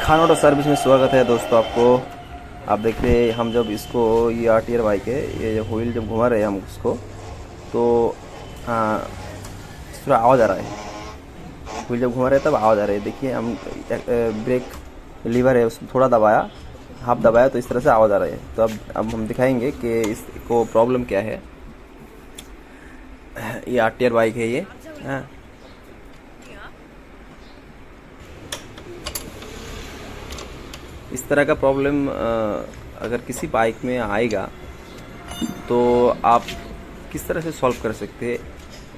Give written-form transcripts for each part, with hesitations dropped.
Khan auto service में स्वागत है दोस्तों आपको। आप देख रहे हैं हम जब इसको ये आरटीआर बाइक है, ये जब व्हील जब घुमा रहे हैं हम उसको तो थोड़ा आवाज़ आ रहा है। व्हील जब घुमा रहे हैं तब आवाज़ आ रही है। देखिए हम ब्रेक लीवर है उसको थोड़ा दबाया, हाफ दबाया तो इस तरह से आवाज़ आ रही है। तो अब हम दिखाएंगे कि इसको प्रॉब्लम क्या है। ये आरटीआर बाइक है ये। हाँ, इस तरह का प्रॉब्लम अगर किसी बाइक में आएगा तो आप किस तरह से सॉल्व कर सकते हैं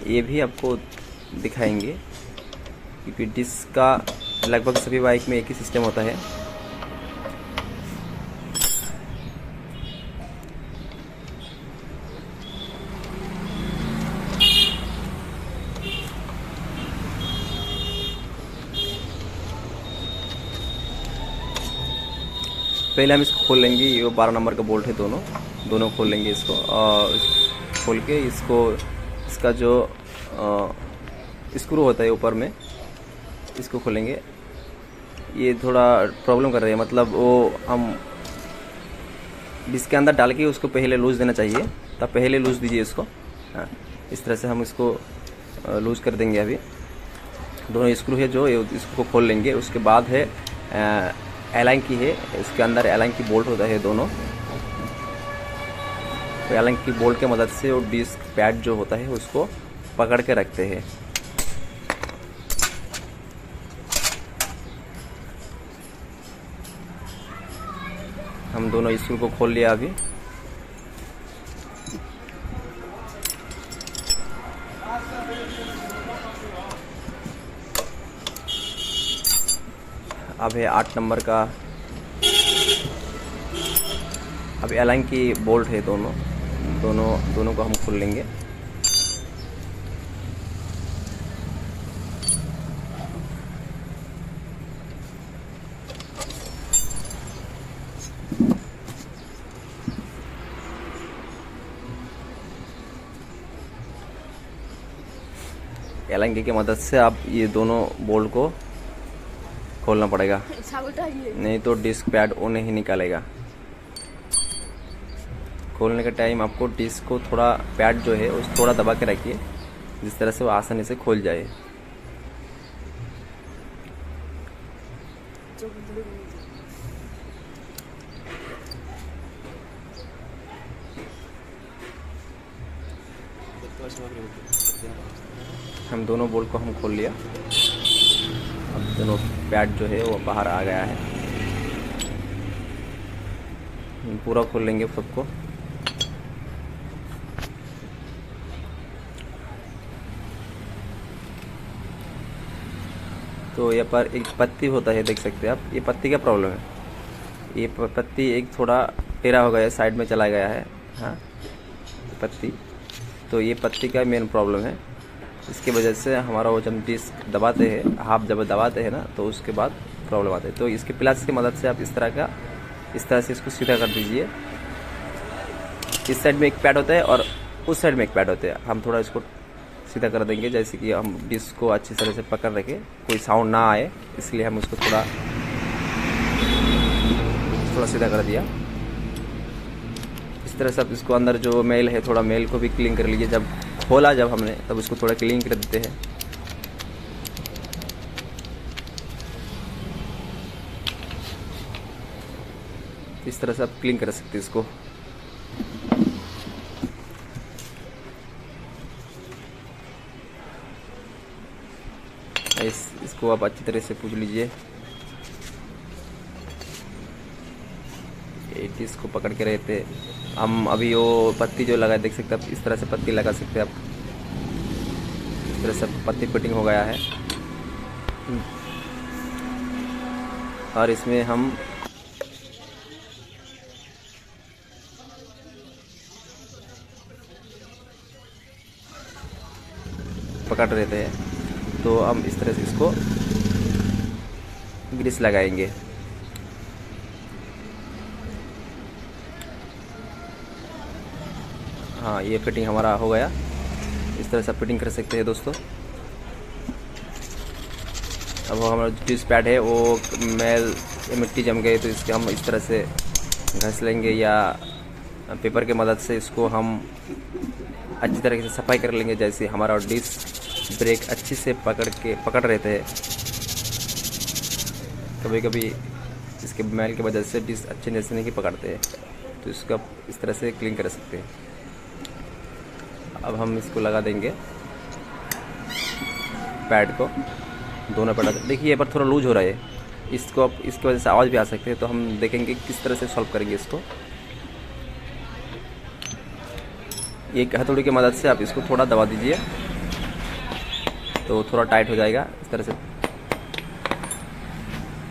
ये भी आपको दिखाएंगे, क्योंकि डिस्क का लगभग सभी बाइक में एक ही सिस्टम होता है। पहले हम इसको खोल लेंगे। ये 12 नंबर का बोल्ट है, दोनों खोल लेंगे इसको और खोल के इसको इसका जो स्क्रू होता है ऊपर में इसको खोलेंगे। ये थोड़ा प्रॉब्लम कर रही है, मतलब वो हम इसके अंदर डाल के उसको पहले लूज़ देना चाहिए, तब पहले लूज़ दीजिए इसको। हाँ, इस तरह से हम इसको लूज़ कर देंगे। अभी दोनों स्क्रू है जो इसको खोल लेंगे। उसके बाद है एलाइन की है, इसके अंदर एलाइन की बोल्ट होता है दोनों। तो एलाइन की बोल्ट के मदद से वो डिस्क पैड जो होता है उसको पकड़ के रखते हैं। हम दोनों स्क्रू को खोल लिया अभी। अब है 8 नंबर का। अब एलाइन की बोल्ट है दोनों को हम खोल लेंगे। एलाइन की मदद से आप ये दोनों बोल्ट को खोलना पड़ेगा, नहीं तो डिस्क पैड वो नहीं निकालेगा। खोलने का टाइम आपको डिस्क को थोड़ा पैड जो है उस थोड़ा दबा के रखिए, जिस तरह से वो आसानी से खोल जाए। हम दोनों बोल्ट को हम खोल लिया। अब दोनों पैड जो है वो बाहर आ गया है। पूरा खोल लेंगे सबको। तो यहाँ पर एक पत्ती होता है, देख सकते हैं आप। ये पत्ती का प्रॉब्लम है। ये पत्ती एक थोड़ा टेढ़ा हो गया है, साइड में चला गया है। हाँ, पत्ती, तो ये पत्ती का मेन प्रॉब्लम है। इसकी वजह से हमारा वो जब डिस्क दबाते हैं, हाफ जब दबाते हैं ना, तो उसके बाद प्रॉब्लम आती है। तो इसके प्लस की मदद से आप इस तरह से इसको सीधा कर दीजिए। इस साइड में एक पैड होता है और उस साइड में एक पैड होता है। हम थोड़ा इसको सीधा कर देंगे, जैसे कि हम डिस्क को अच्छी तरह से पकड़ रखें, कोई साउंड ना आए, इसलिए हम उसको थोड़ा सीधा कर दिया। इस तरह से आप इसको अंदर जो मेल है, थोड़ा मेल को भी क्लीन कर लीजिए। जब खोला जब हमने तब उसको थोड़ा क्लीन कर देते हैं। इस तरह से आप क्लीन कर सकते हैं इसको। इसको आप अच्छी तरह से पूछ लीजिए। इसको पकड़ के रहते हम। अभी वो पत्ती जो लगा, देख सकते हैं आप, इस तरह से पत्ती लगा सकते हैं आप। इस तरह से पत्ती फिटिंग हो गया है। और इसमें हम पकड़ रहते हैं, तो हम इस तरह से इसको ग्रीस लगाएंगे। हाँ, ये फिटिंग हमारा हो गया। इस तरह से फिटिंग कर सकते हैं दोस्तों। अब हमारा जो डिस्क पैड है वो मैल या मिट्टी जम गई तो इसके हम इस तरह से घस लेंगे या पेपर की मदद से इसको हम अच्छी तरीके से सफाई कर लेंगे। जैसे हमारा डिस्क ब्रेक अच्छी से पकड़ रहे थे, कभी कभी इसके मैल की वजह से डिस्क अच्छे से नहीं पकड़ते हैं, तो इसका इस तरह से क्लीन कर सकते हैं। अब हम इसको लगा देंगे पैड को, दोनों पैड। देखिए ये पर थोड़ा लूज हो रहा है, इसको अब इसकी वजह से आवाज़ भी आ सकती है, तो हम देखेंगे किस तरह से सॉल्व करेंगे इसको। एक हथौड़ी की मदद से आप इसको थोड़ा दबा दीजिए तो थोड़ा टाइट हो जाएगा इस तरह से,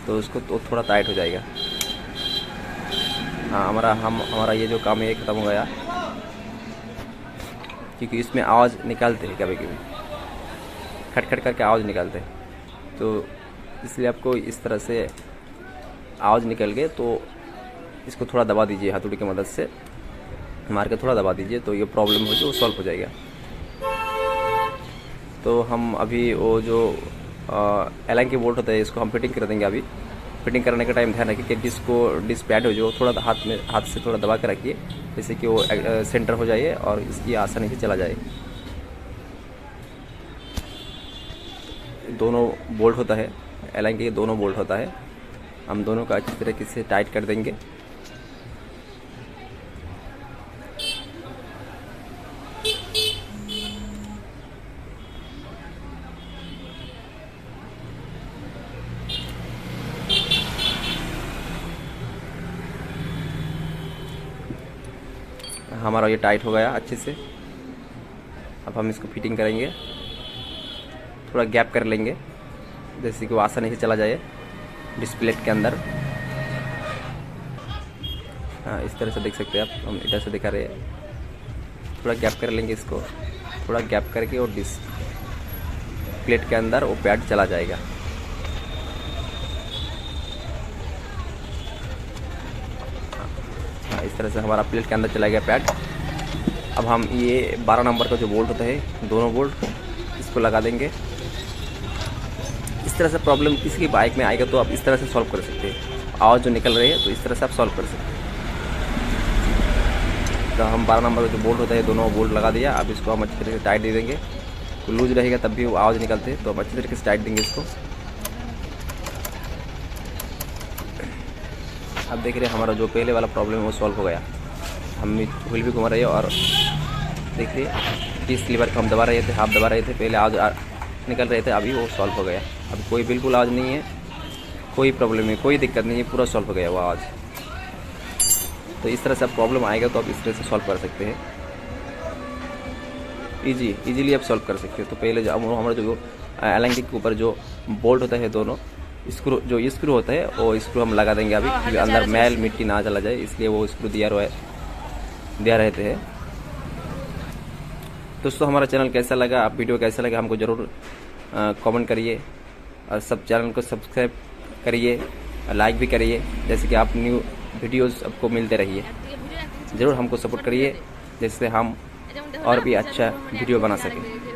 तो उसको तो थोड़ा टाइट हो जाएगा। हाँ, हमारा ये जो काम है ये ख़त्म हो गया, क्योंकि इसमें आवाज़ निकालते हैं, कभी कभी खट खट करके आवाज़ निकालते हैं, तो इसलिए आपको इस तरह से आवाज़ निकल गए तो इसको थोड़ा दबा दीजिए, हथौड़ी की मदद से मार के थोड़ा दबा दीजिए, तो ये प्रॉब्लम हो जो वो सॉल्व हो जाएगा। तो हम अभी वो जो एलाइन की बोल्ट होता है इसको हम फिटिंग कर देंगे। अभी फिटिंग करने का टाइम ध्यान रखिए कि डिस्क पैड हो जो थोड़ा हाथ से थोड़ा दबा कर रखिए, जैसे कि वो सेंटर हो जाए और इसकी आसानी से चला जाए। दोनों बोल्ट होता है, एलाइन के दोनों बोल्ट होता है, हम दोनों का अच्छी तरीके से टाइट कर देंगे। हमारा ये टाइट हो गया अच्छे से। अब हम इसको फिटिंग करेंगे, थोड़ा गैप कर लेंगे जैसे कि वो आसानी से चला जाए डिस्प्लेट के अंदर। हाँ, इस तरह से देख सकते हैं आप, हम इधर से दिखा रहे हैं। थोड़ा गैप कर लेंगे इसको, थोड़ा गैप करके और डिस्प्लेट के अंदर वो पैड चला जाएगा। इस तरह से हमारा प्लेट के अंदर चला गया पैड। अब हम ये 12 नंबर का जो बोल्ट होता है, दोनों बोल्ट इसको लगा देंगे। इस तरह से प्रॉब्लम किसी की बाइक में आएगा तो आप इस तरह से सॉल्व कर सकते हैं। आवाज़ जो निकल रही है तो इस तरह से आप सॉल्व कर सकते हैं। तो हम 12 नंबर का जो बोल्ट होता है दोनों बोल्ट लगा दिया। अब इसको हम अच्छी तरीके से टाइट दे देंगे, तो लूज रहेगा तब भी वो आवाज़ निकलते हैं, तो हम अच्छी तरीके से टाइट देंगे इसको। अब देख रहे हैं हमारा जो पहले वाला प्रॉब्लम है वो सॉल्व हो गया। हम व्हील भी घुमा रहे हैं और देखिए डिस्क लीवर को हम दबा रहे थे, हाथ दबा रहे थे, पहले आवाज़ निकल रहे थे, अभी वो सॉल्व हो गया। अब कोई बिल्कुल आवाज़ नहीं है, कोई प्रॉब्लम नहीं, कोई दिक्कत नहीं है, पूरा सॉल्व हो गया वो आवाज़। तो इस तरह से आप प्रॉब्लम आएगा तो आप इस तरह से सॉल्व कर सकते हैं, इजीली आप सॉल्व कर सकते हो। तो पहले जो हमारा जो एलाइन के ऊपर जो बोल्ट होता है दोनों स्क्रू होता है वो स्क्रू हम लगा देंगे अभी, क्योंकि अंदर मैल मिट्टी ना चला जाए, इसलिए वो स्क्रू दिया रहते हैं। दोस्तों हमारा चैनल कैसा लगा, आप वीडियो कैसा लगा हमको ज़रूर कमेंट करिए और सब चैनल को सब्सक्राइब करिए, लाइक भी करिए, जैसे कि आप न्यू वीडियोस आपको मिलते रहिए। ज़रूर हमको सपोर्ट करिए जिससे हम और भी अच्छा वीडियो बना सकें।